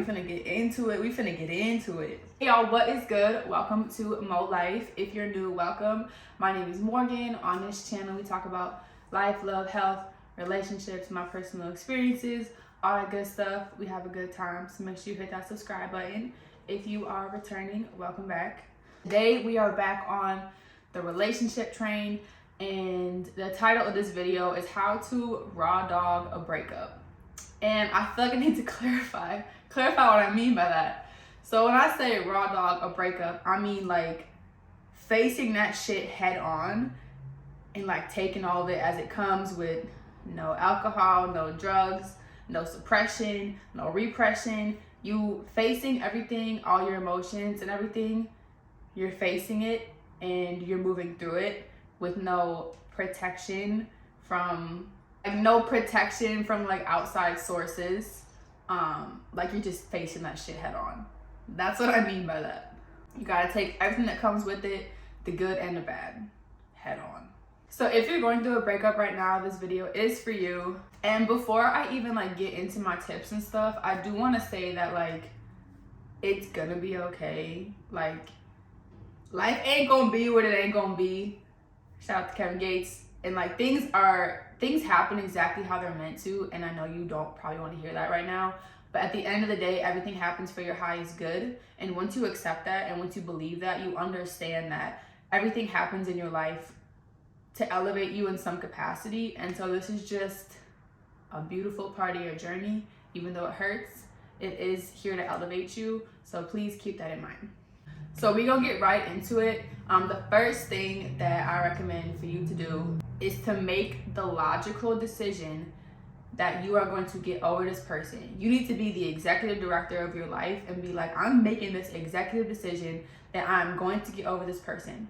finna get into it. Hey y'all, what is good? Welcome to Mo Life. If you're new, welcome. My name is Morgan. On this channel, we talk about life, love, health, relationships, my personal experiences, all that good stuff. We have a good time, so make sure you hit that subscribe button. If you are returning, welcome back. Today, we are back on the relationship train, and the title of this video is how to raw dog a breakup. And I feel like I need to clarify what I mean by that. So when I say raw dog a breakup, I mean like facing that shit head on and like taking all of it as it comes, with no alcohol, no drugs, no suppression, no repression. You facing everything, all your emotions and everything, you're facing it and you're moving through it with no protection from like outside sources. Like you're just facing that shit head on. That's what I mean by that. You gotta take everything that comes with it, the good and the bad, head on. So if you're going through a breakup right now, this video is for you. And before I even like get into my tips and stuff, I do want to say that like it's gonna be okay. Like life ain't gonna be what it ain't gonna be. Shout out to Kevin Gates. And like things happen exactly how they're meant to, and I know you don't probably want to hear that right now, but at the end of the day, everything happens for your highest good. And once you accept that and once you believe that, you understand that everything happens in your life to elevate you in some capacity. And so this is just a beautiful part of your journey. Even though it hurts, it is here to elevate you. So please keep that in mind. So we're gonna get right into it. The first thing that I recommend for you to do is to make the logical decision that you are going to get over this person. You need to be the executive director of your life and be like, I'm making this executive decision that I'm going to get over this person.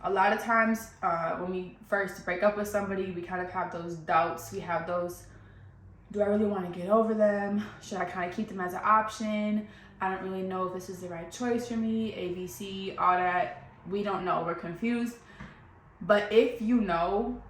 A lot of times when we first break up with somebody, we kind of have those doubts. We have those, do I really want to get over them? Should I kind of keep them as an option? I don't really know if this is the right choice for me, ABC, all that. We don't know, we're confused. But if you know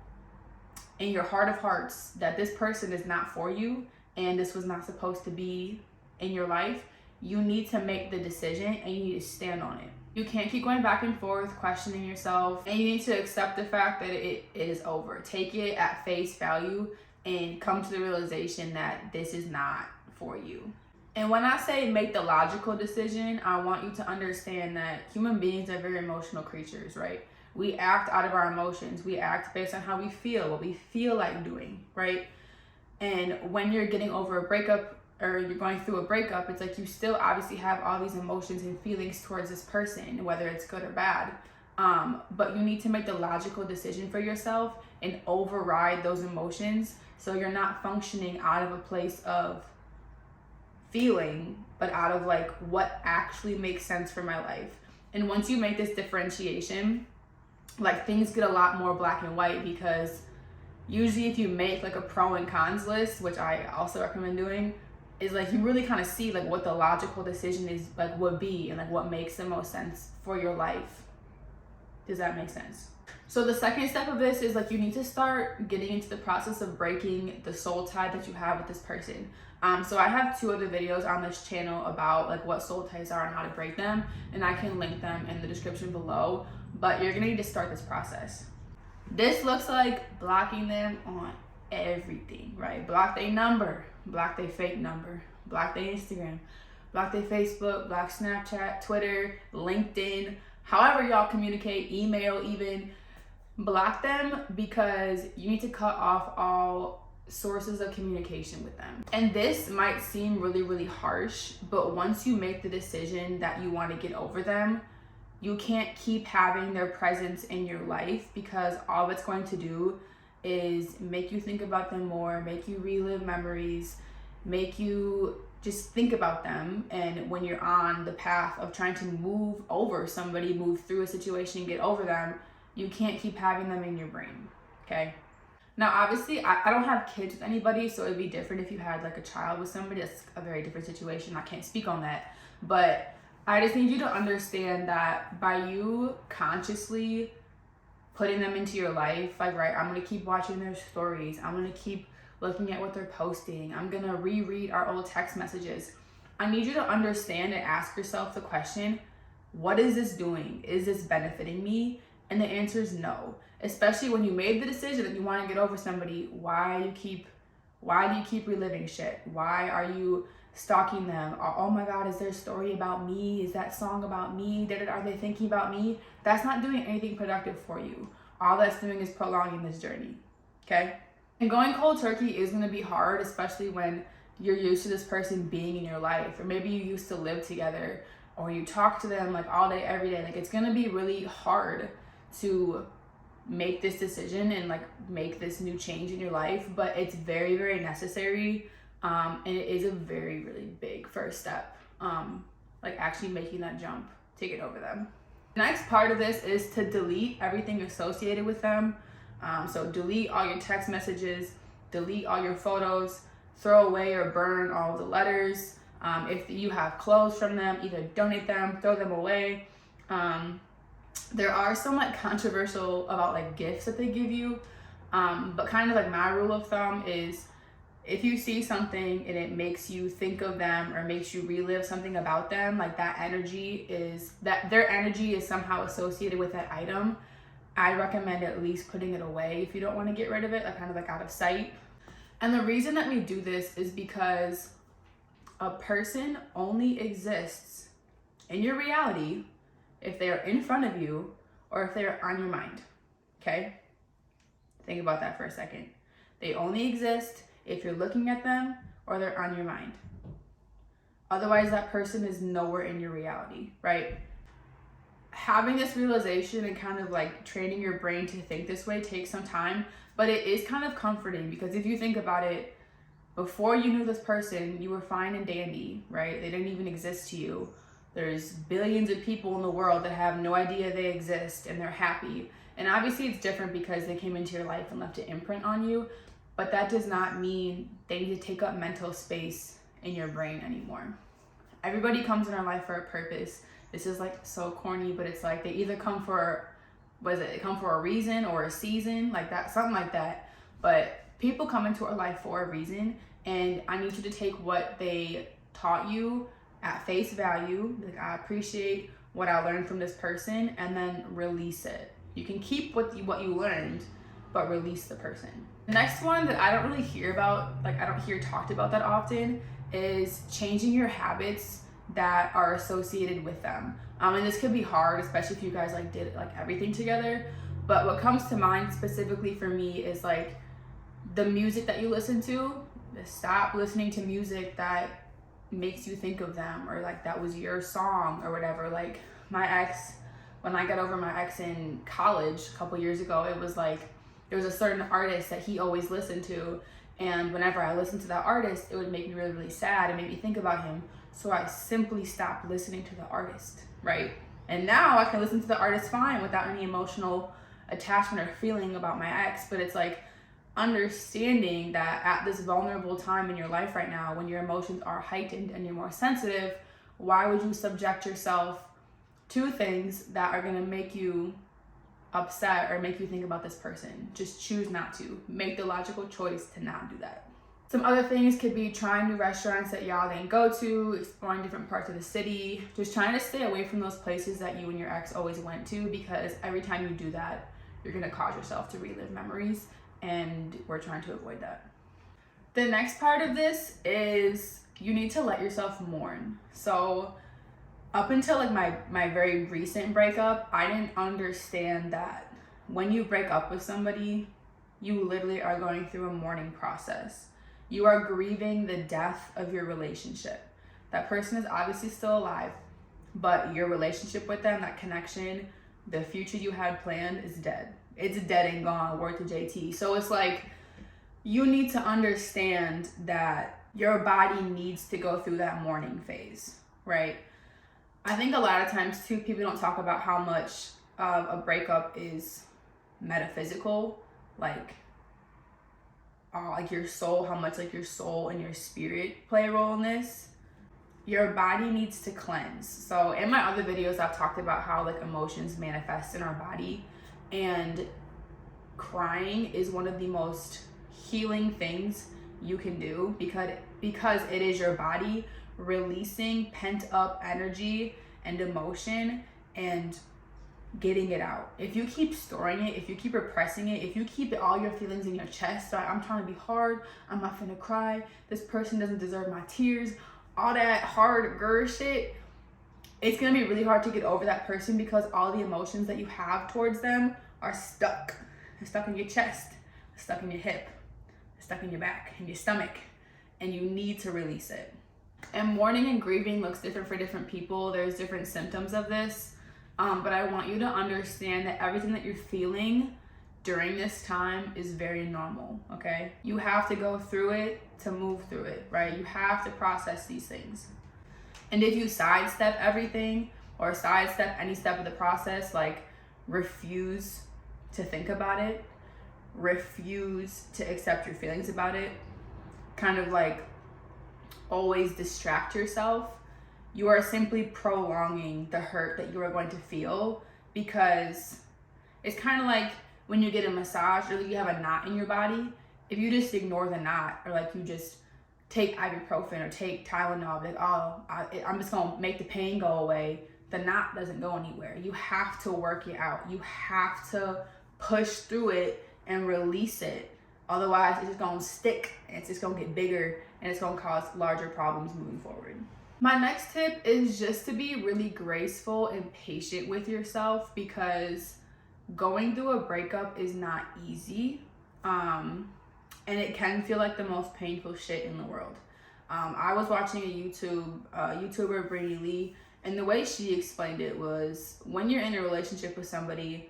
in your heart of hearts that this person is not for you and this was not supposed to be in your life, you need to make the decision and you need to stand on it. You can't keep going back and forth, questioning yourself, and you need to accept the fact that it is over. Take it at face value and come to the realization that this is not for you. And when I say make the logical decision, I want you to understand that human beings are very emotional creatures, right? We act out of our emotions. We act based on how we feel, what we feel like doing, right? And when you're getting over a breakup or you're going through a breakup, it's like you still obviously have all these emotions and feelings towards this person, whether it's good or bad. But you need to make the logical decision for yourself and override those emotions so you're not functioning out of a place of feeling, but out of like what actually makes sense for my life. And once you make this differentiation, like things get a lot more black and white, because usually if you make like a pro and cons list, which I also recommend doing, is like you really kind of see like what the logical decision is like would be and like what makes the most sense for your life. Does that make sense? So the second step of this is like you need to start getting into the process of breaking the soul tie that you have with this person. So I have 2 other videos on this channel about like what soul ties are and how to break them, and I can link them in the description below, but you're gonna need to start this process. This looks like blocking them on everything, right? Block their number, block their fake number, block their Instagram, block their Facebook, block Snapchat, Twitter, LinkedIn, however y'all communicate, email even. Block them, because you need to cut off all sources of communication with them. And this might seem really, really harsh, but once you make the decision that you want to get over them, you can't keep having their presence in your life, because all it's going to do is make you think about them more, make you relive memories, make you just think about them. And when you're on the path of trying to move over somebody, move through a situation and get over them, you can't keep having them in your brain, okay? Now, obviously, I don't have kids with anybody, so it'd be different if you had like a child with somebody. That's a very different situation. I can't speak on that. But I just need you to understand that by you consciously putting them into your life, like, right, I'm gonna keep watching their stories. I'm gonna keep looking at what they're posting. I'm gonna reread our old text messages. I need you to understand and ask yourself the question, what is this doing? Is this benefiting me? And the answer is no. Especially when you made the decision that you want to get over somebody, why do you keep reliving shit? Why are you stalking them? Oh my God, is their story about me? Is that song about me? Are they thinking about me? That's not doing anything productive for you. All that's doing is prolonging this journey, okay? And going cold turkey is gonna be hard, especially when you're used to this person being in your life, or maybe you used to live together, or you talk to them like all day, every day. Like, it's gonna be really hard to make this decision and like make this new change in your life, but it's very, very necessary. And it is a very, really big first step, like actually making that jump to get over them. The next part of this is to delete everything associated with them. So delete all your text messages, delete all your photos, throw away or burn all the letters. If you have clothes from them, either donate them, throw them away. There are some like controversial about like gifts that they give you, but kind of like my rule of thumb is, if you see something and it makes you think of them or makes you relive something about them, like that their energy is somehow associated with that item, I recommend at least putting it away if you don't want to get rid of it, like kind of like out of sight. And the reason that we do this is because a person only exists in your reality if they are in front of you or if they are on your mind, okay? Think about that for a second. They only exist if you're looking at them or they're on your mind. Otherwise, that person is nowhere in your reality, right? Having this realization and kind of like training your brain to think this way takes some time, but it is kind of comforting, because if you think about it, before you knew this person, you were fine and dandy, right? They didn't even exist to you. There's billions of people in the world that have no idea they exist and they're happy. And obviously it's different because they came into your life and left an imprint on you, but that does not mean they need to take up mental space in your brain anymore. Everybody comes in our life for a purpose. This is like so corny, but it's like they either come for, come for a reason or a season, like that, something like that. But people come into our life for a reason, and I need you to take what they taught you at face value. Like, I appreciate what I learned from this person, and then release it. You can keep what you learned, but release the person. The next one that I don't really hear about, like I don't hear talked about that often, is changing your habits that are associated with them. And this could be hard, especially if you guys like did like everything together. But what comes to mind specifically for me is like the music that you listen to. Stop listening to music that makes you think of them, or like that was your song or whatever. Like my ex, when I got over my ex in college a couple years ago, it was like there was a certain artist that he always listened to, and whenever I listened to that artist, it would make me really, really sad and make me think about him. So I simply stopped listening to the artist, right? And now I can listen to the artist fine without any emotional attachment or feeling about my ex. But it's like understanding that at this vulnerable time in your life right now, when your emotions are heightened and you're more sensitive, why would you subject yourself to things that are gonna make you upset or make you think about this person? Just choose not to. Make the logical choice to not do that. Some other things could be trying new restaurants that y'all didn't go to, exploring different parts of the city, just trying to stay away from those places that you and your ex always went to, because every time you do that, you're gonna cause yourself to relive memories, and we're trying to avoid that. The next part of this is you need to let yourself mourn. So up until like my very recent breakup, I didn't understand that when you break up with somebody, you literally are going through a mourning process. You are grieving the death of your relationship. That person is obviously still alive, but your relationship with them, that connection, the future you had planned is dead. It's dead and gone, word to JT. So it's like, you need to understand that your body needs to go through that mourning phase, right? I think a lot of times too, people don't talk about how much of a breakup is metaphysical, like your soul, how much like your soul and your spirit play a role in this. Your body needs to cleanse. So in my other videos, I've talked about how like emotions manifest in our body, and crying is one of the most healing things you can do, because it is your body releasing pent up energy and emotion and getting it out. If you keep storing it, if you keep repressing it, if you keep all your feelings in your chest, like, I'm trying to be hard, I'm not finna cry, this person doesn't deserve my tears, all that hard girl shit, it's gonna be really hard to get over that person because all the emotions that you have towards them are stuck. They're stuck in your chest, stuck in your hip, stuck in your back, in your stomach, and you need to release it. And mourning and grieving looks different for different people. There's different symptoms of this. But I want you to understand that everything that you're feeling during this time is very normal, okay? You have to go through it to move through it, right? You have to process these things. And if you sidestep everything or sidestep any step of the process, like refuse to think about it, refuse to accept your feelings about it, kind of like always distract yourself, you are simply prolonging the hurt that you are going to feel, because it's kind of like when you get a massage or you have a knot in your body. If you just ignore the knot, or like you just take ibuprofen or take Tylenol, like, oh, I'm just gonna make the pain go away, the knot doesn't go anywhere. You have to work it out. You have to push through it and release it. Otherwise, it's just gonna stick and it's just gonna get bigger and it's gonna cause larger problems moving forward. My next tip is just to be really graceful and patient with yourself, because going through a breakup is not easy. And it can feel like the most painful shit in the world. I was watching a YouTuber, Brittany Lee, and the way she explained it was, when you're in a relationship with somebody,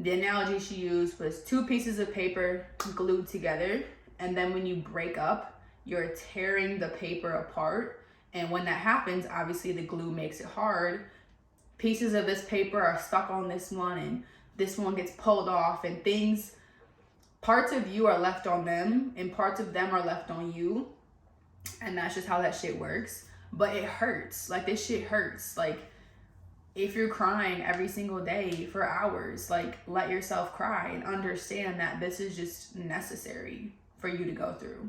the analogy she used was 2 pieces of paper glued together, and then when you break up, you're tearing the paper apart. And when that happens, obviously the glue makes it hard. Pieces of this paper are stuck on this one, and this one gets pulled off, and parts of you are left on them and parts of them are left on you. And that's just how that shit works. But it hurts. Like, this shit hurts. Like, if you're crying every single day for hours, like, let yourself cry and understand that this is just necessary for you to go through.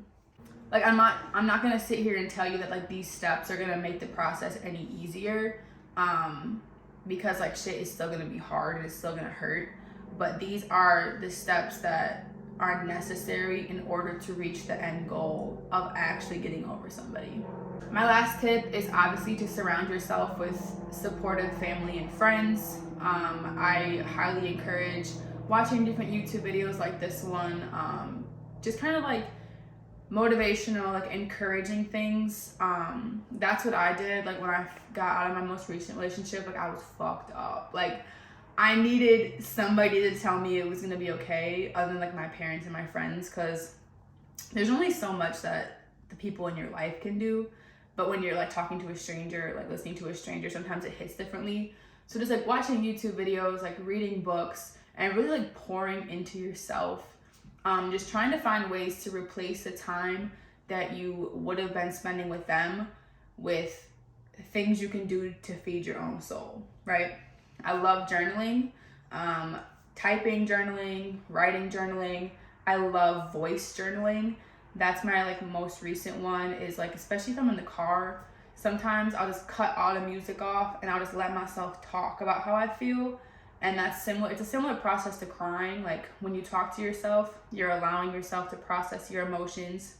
Like, I'm not gonna sit here and tell you that, like, these steps are gonna make the process any easier, because, like, shit is still gonna be hard and it's still gonna hurt. But these are the steps that are necessary in order to reach the end goal of actually getting over somebody. My last tip is obviously to surround yourself with supportive family and friends. I highly encourage watching different YouTube videos like this one, just kind of like motivational, like encouraging things. That's what I did. Like, when I got out of my most recent relationship, like, I was fucked up. Like, I needed somebody to tell me it was gonna be okay, other than like my parents and my friends, because there's only so much that the people in your life can do. But when you're like talking to a stranger, like listening to a stranger, sometimes it hits differently. So just like watching YouTube videos, like reading books, and really like pouring into yourself, just trying to find ways to replace the time that you would have been spending with them with things you can do to feed your own soul, right? I love journaling, typing journaling, writing journaling. I love voice journaling. That's my like most recent one, is like, especially if I'm in the car, sometimes I'll just cut all the music off and I'll just let myself talk about how I feel. And that's similar. It's a similar process to crying. Like, when you talk to yourself, you're allowing yourself to process your emotions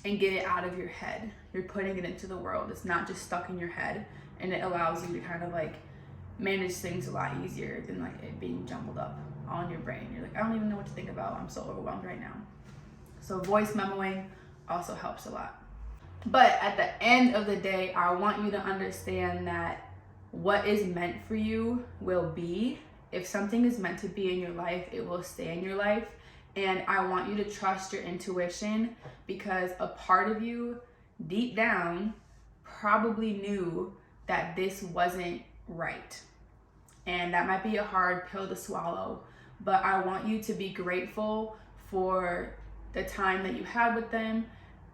and get it out of your head. You're putting it into the world. It's not just stuck in your head. And it allows you to kind of like manage things a lot easier than like it being jumbled up all in your brain. You're like, I don't even know what to think about. I'm so overwhelmed right now. So voice memoing also helps a lot. But at the end of the day, I want you to understand that what is meant for you will be. If something is meant to be in your life, it will stay in your life. And I want you to trust your intuition, because a part of you deep down probably knew that this wasn't right. And that might be a hard pill to swallow, but I want you to be grateful for the time that you had with them,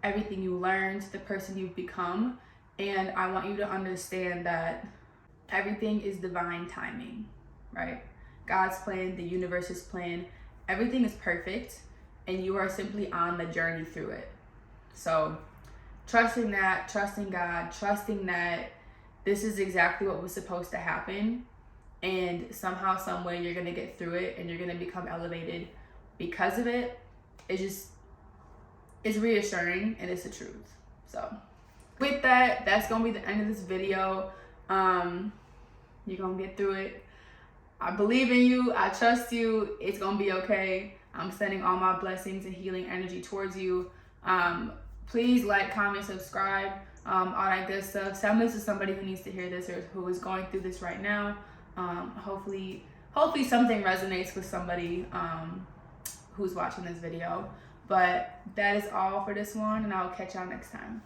everything you learned, the person you've become. And I want you to understand that everything is divine timing, right? God's plan, the universe's plan, everything is perfect, and you are simply on the journey through it. So trusting God, trusting that this is exactly what was supposed to happen, and somehow, some way, you're gonna get through it and you're gonna become elevated because of it. It's reassuring, and it's the truth. So with that, that's gonna be the end of this video. You're gonna get through it. I believe in you. I trust you. It's gonna be okay. I'm sending all my blessings and healing energy towards you. Please like, comment, subscribe, all that good stuff. Send this to somebody who needs to hear this or who is going through this right now. Hopefully something resonates with somebody who's watching this video. But that is all for this one, and I'll catch y'all next time.